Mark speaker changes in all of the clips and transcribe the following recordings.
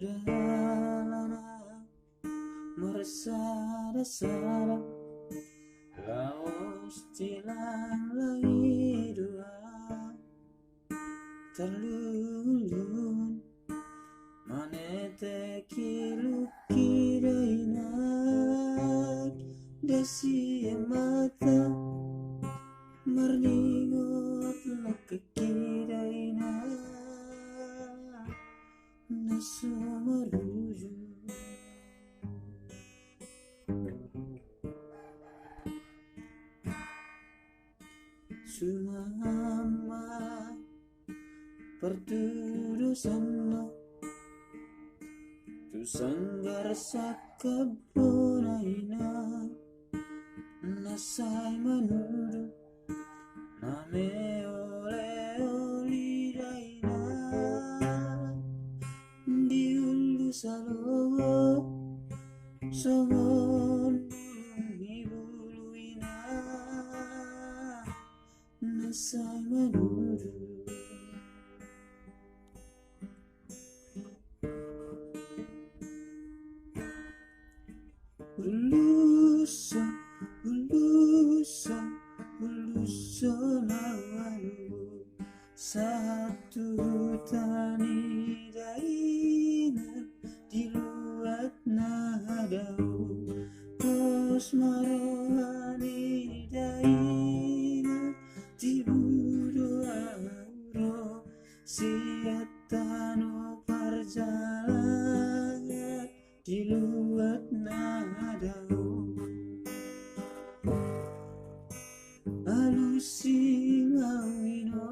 Speaker 1: Sudahlah meresada-sada laos tilang langit dua terlulun manete kiluki dainak desi mata marningot lakaki dainak naso maruju sumama pertudusan tu sanggar sakabunaina nasai manudu name ole oli daina di ulu salowo songon bulungi buluina nasai manudu ulusa ulusa ulusa lalu satu tani daina di luat nadau kos marohani daina di budo auro siatano parjalangan di luat nadau alusi ngawino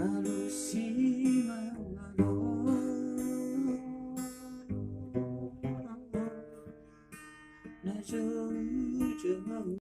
Speaker 1: alusi ngawino na jauh-jauh